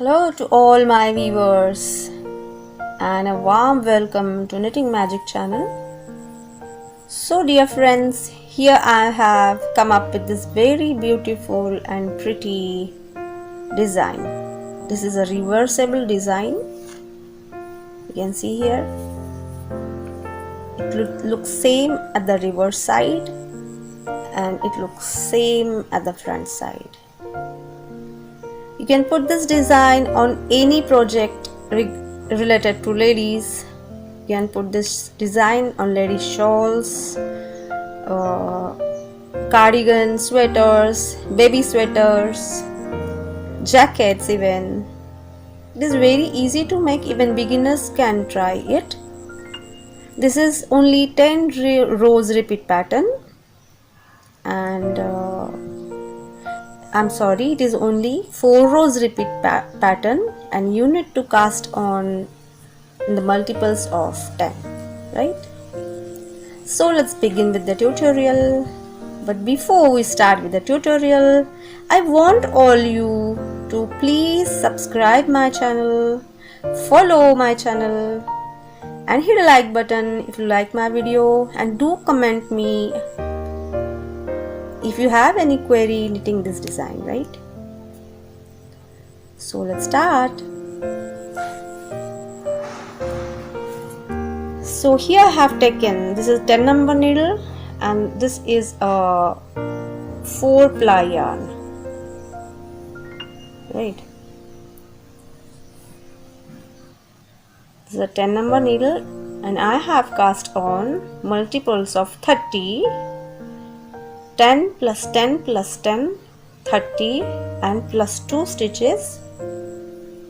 Hello to all my viewers and a warm welcome to Knitting Magic channel. So dear friends, here I have come up with this very beautiful and pretty design. This is a reversible design. You can see here. It looks same at the reverse side and it looks same at the front side. You can put this design on any project related to ladies. You can put this design on ladies shawls, cardigans, sweaters, baby sweaters, jackets even. It is very easy to make, even beginners can try it. This is only 10 rows repeat pattern and it is only 4 rows repeat pattern and you need to cast on in the multiples of 10, right? So let's begin with the tutorial. But before we start with the tutorial, I want all you to please subscribe my channel, follow my channel and hit a like button if you like my video, and do comment me if you have any query knitting this design, right? So let's start. So here I have taken, this is 10 number needle and this is a 4-ply yarn, right? This is a 10 number needle and I have cast on multiples of 30, 10 plus 10 plus 10, 30 and plus 2 stitches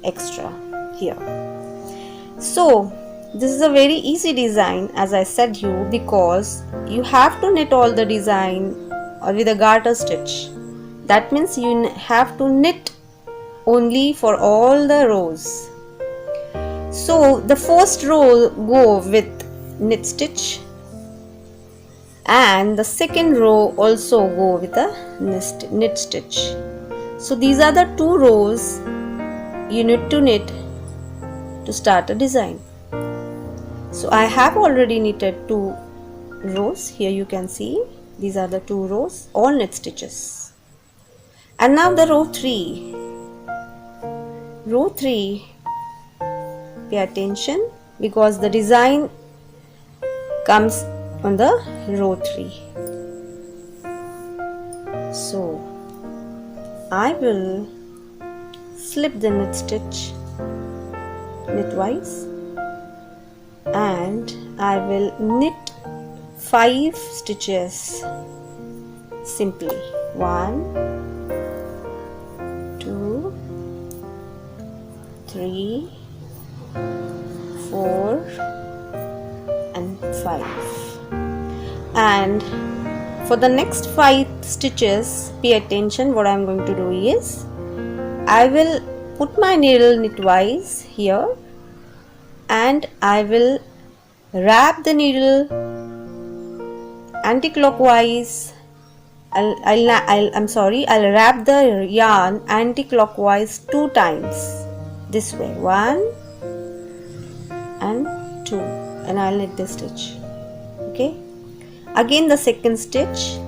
extra here. So this is a very easy design, as I said you, because you have to knit all the design with a garter stitch. That means you have to knit only for all the rows. So the first row go with knit stitch and the second row also go with a knit stitch. So these are the 2 rows you need to knit to start a design. So I have already knitted 2 rows. Here you can see these are the 2 rows, all knit stitches. And now the row 3. Row 3, pay attention because the design comes on the row 3. So I will slip the knit stitch knitwise and I will knit 5 stitches simply. 1, 2, 3, 4 and 5. And for the next 5 stitches, pay attention. What I am going to do is I will put my needle knitwise here and I will wrap the needle anti-clockwise. I'll wrap the yarn anti-clockwise 2 times this way, 1 and 2, and I'll knit this stitch. Okay, again the second stitch.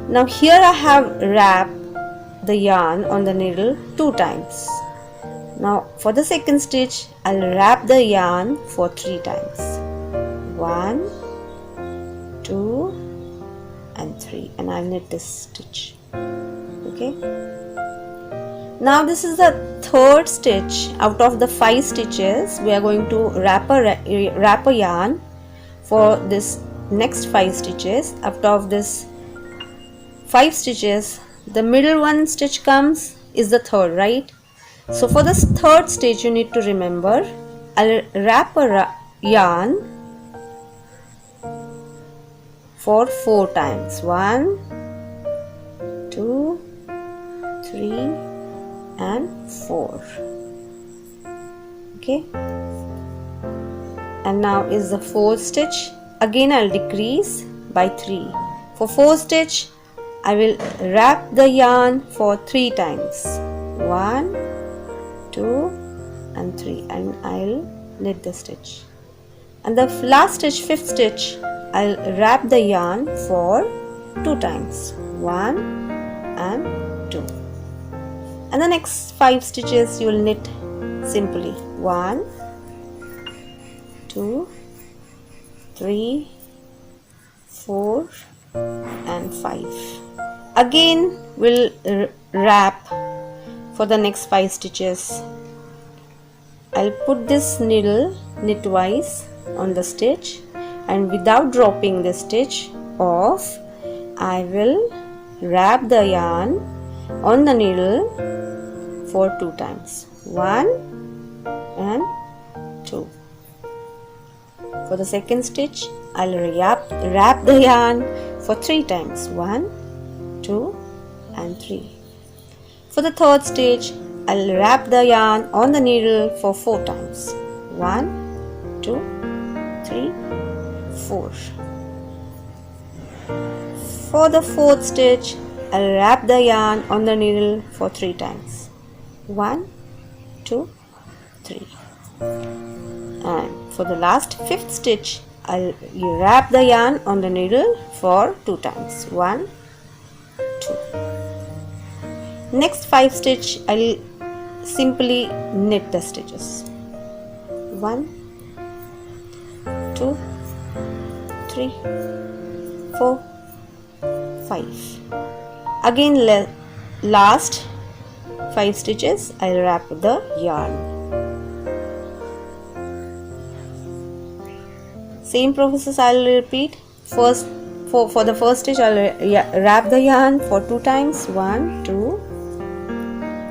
Now here I have wrapped the yarn on the needle 2 times. Now for the second stitch I'll wrap the yarn for 3 times. 1, 2 and 3, and I'll knit this stitch. Okay, now this is the third stitch. Out of the 5 stitches we are going to wrap a yarn for this next 5 stitches. Out of this 5 stitches, the middle one stitch comes is the third, right? So for this third stitch you need to remember, I'll wrap a yarn for 4 times. 1, 2, 3 and 4. Okay, and now is the 4th stitch. Again I'll decrease by 3. For 4th stitch I will wrap the yarn for 3 times. 1, 2 and 3, and I'll knit the stitch. And the last stitch, fifth stitch, I'll wrap the yarn for 2 times, 1 and 2. And the next 5 stitches you will knit simply 1, 2, 3, 4 and 5. Again we'll wrap for the next 5 stitches. I'll put this needle knitwise on the stitch, and without dropping the stitch off, I will wrap the yarn on the needle for 2 times, 1 and 2. For the second stitch, I'll wrap the yarn for 3 times, 1, 2 and 3. For the third stitch, I'll wrap the yarn on the needle for 4 times, 1, 2, 3, 4. For the fourth stitch, I'll wrap the yarn on the needle for 3 times, 1, 2, 3. And for the last fifth stitch, I'll wrap the yarn on the needle for 2 times, 1, 2. Next 5 stitch, I'll simply knit the stitches, 1, 2, 3, 4, 5. Again last 5 stitches I'll wrap the yarn. Same process I'll repeat. First for the first stitch I'll wrap the yarn for 2 times, 1, 2.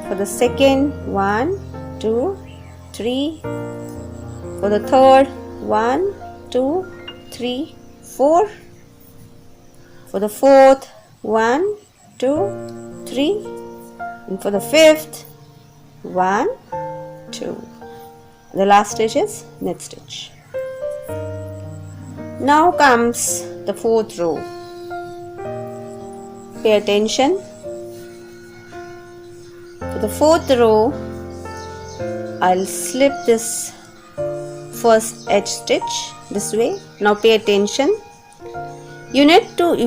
For the second, 1, 2, 3. For the third, 1, 2, 3, 4. For the fourth, 1, 2, 3. And for the fifth, 1, 2. The last stitch is knit stitch. Now comes the fourth row. Pay attention. For the fourth row, I'll slip this first edge stitch this way. Now pay attention. You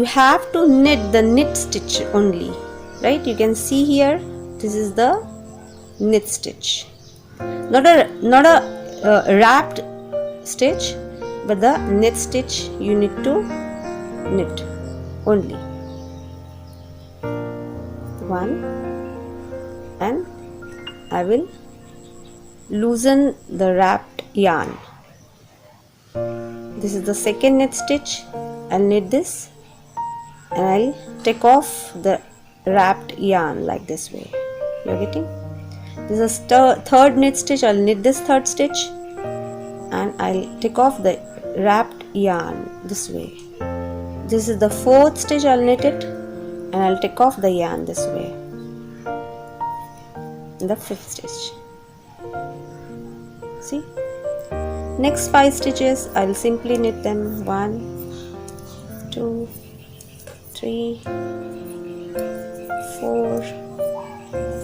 have to knit the knit stitch only, right? You can see here, this is the knit stitch, not a wrapped stitch, but the knit stitch you need to knit only. 1, and I will loosen the wrapped yarn. This is the second knit stitch. I'll knit this and I'll take off the wrapped yarn like this way. You're getting? This is third knit stitch. I'll knit this third stitch and I'll take off the wrapped yarn this way. This is the fourth stitch. I'll knit it and I'll take off the yarn this way. In the fifth stitch. See? Next 5 stitches I'll simply knit them 1, 2, 3, 4,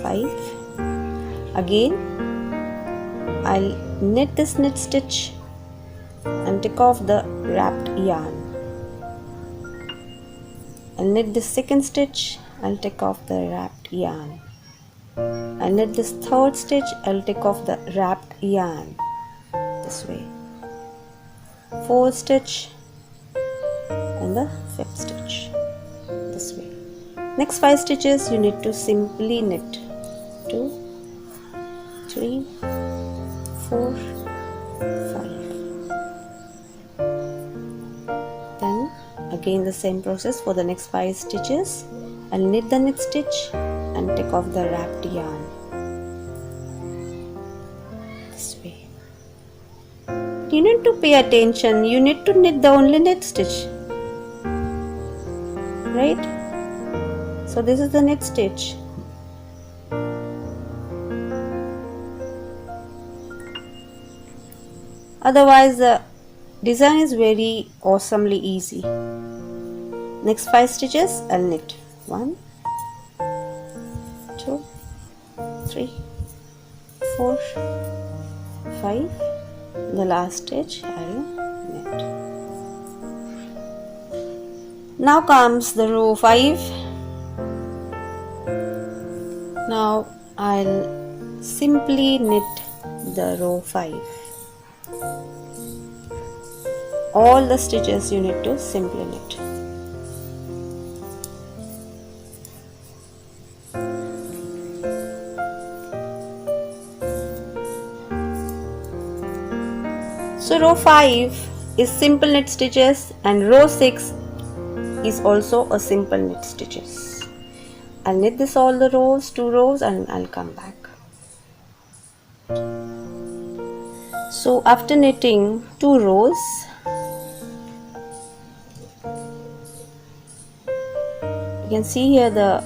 5. Again I'll knit this knit stitch and take off the wrapped yarn. I'll knit this second stitch, I'll take off the wrapped yarn. I'll knit this third stitch, I'll take off the wrapped yarn this way. Fourth stitch and the fifth stitch this way. Next 5 stitches you need to simply knit 2, 3, 4, 5. Then again the same process for the next 5 stitches. I'll knit the knit stitch and take off the wrapped yarn this way. You need to pay attention. You need to knit the only knit stitch, right? So this is the knit stitch. Otherwise the design is very awesomely easy. Next 5 stitches I'll knit 1, 2, 3, 4, 5. The last stitch I'll knit. Now comes the row 5. Now I'll simply knit the row 5. All the stitches you need to simply knit. So row 5 is simple knit stitches and row 6 is also a simple knit stitches. I'll knit this all the rows, 2 rows, and I'll come back. So after knitting 2 rows, you can see here the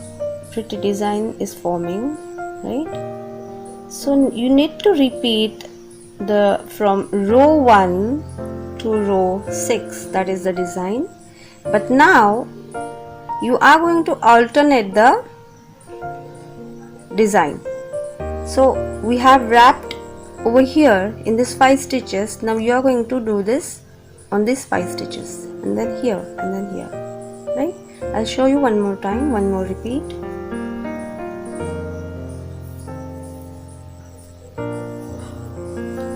pretty design is forming, right? So you need to repeat from row 1 to row 6, that is the design. But now you are going to alternate the design. So we have wrapped over here in this 5 stitches. Now you are going to do this on these 5 stitches, and then here, and then here, right? I'll show you one more time, one more repeat.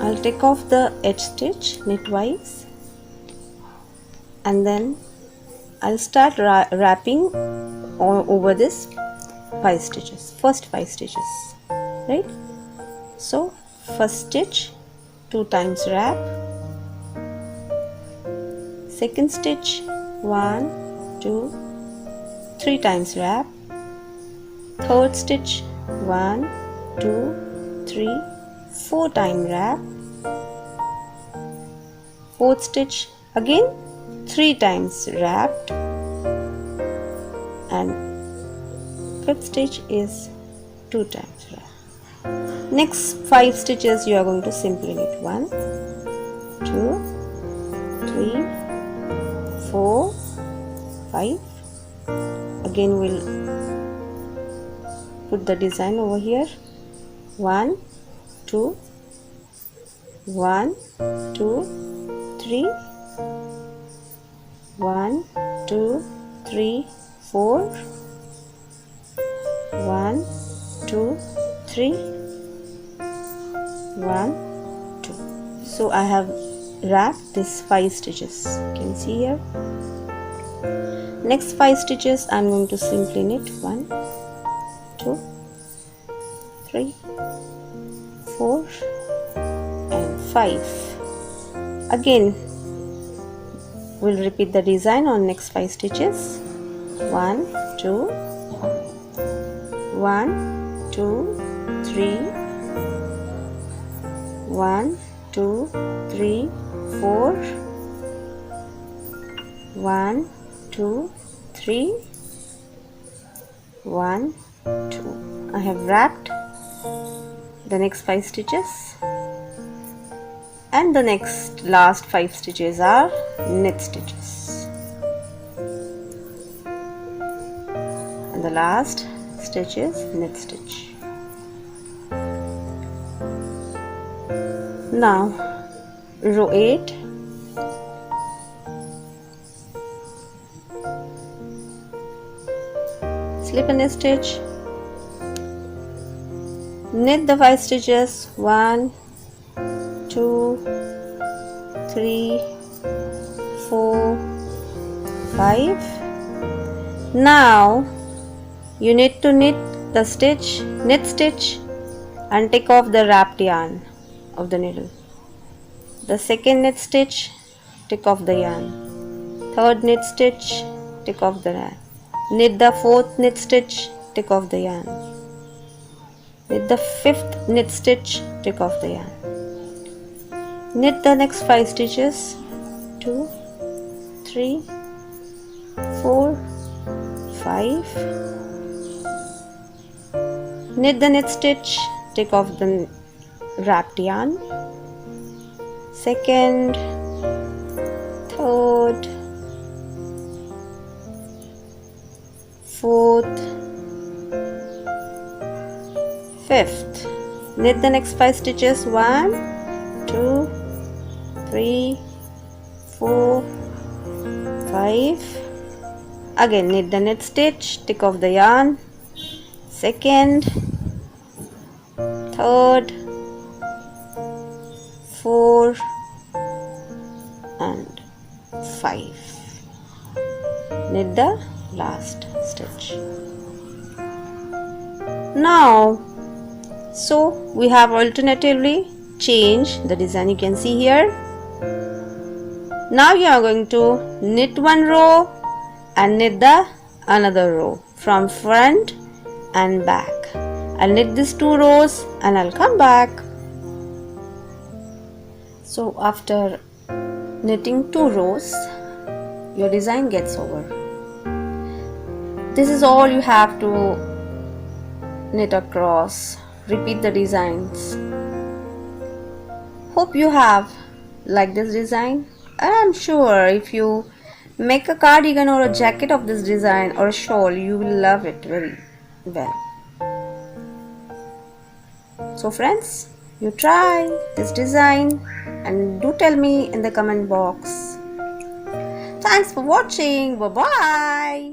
I'll take off the edge stitch knitwise, and then I'll start wrapping over this 5 stitches, first 5 stitches, right? So first stitch 2 times wrap, second stitch 1, 2, 3 times wrap, third stitch 1, 2, 3, 4 time wrap, fourth stitch again 3 times wrapped, and fifth stitch is 2 times wrapped. Next 5 stitches you are going to simply knit 1, 2, 3, 4, 5. Again we'll put the design over here. 1, 2, 1, 2, 3, 1, 2, 3, 4, 1, 2, 3, 1, 2. So I have wrapped this 5 stitches. You can see here. Next 5 stitches I'm going to simply knit 1, 2, 3, 4 and 5. Again we'll repeat the design on next 5 stitches. 1, 2, 1, 2, 3, 1, 2, 3, 4, 1, 2, 3, 1, 2. I have wrapped the next 5 stitches, and the next last 5 stitches are knit stitches, and the last stitch is knit stitch. Now row 8, slip and stitch, knit the 5 stitches, 1, 2, 3, 4, 5. Now you need to knit the stitch, knit stitch, and take off the wrapped yarn of the needle. The second knit stitch, take off the yarn. Third knit stitch, take off the yarn. Knit the fourth knit stitch, take off the yarn. Knit the fifth knit stitch, take off the yarn. Knit the next 5 stitches, 2, 3, 4, 5. Knit the knit stitch, take off the wrapped yarn. Second, third, fourth, fifth. knit the next 5 stitches. 1 2 3 4 5. Again knit the knit stitch, take off the yarn, second, third, 4 and 5. Knit the last stitch. Now, so we have alternatively changed the design, you can see here. Now you are going to knit one row and knit the another row from front and back. I'll knit these 2 rows and I'll come back. So after knitting 2 rows, your design gets over. This is all you have to knit across. Repeat the designs. Hope you have liked this design, and I'm sure if you make a cardigan or a jacket of this design or a shawl, you will love it very well. So friends, you try this design and do tell me in the comment box. Thanks for watching. Bye bye.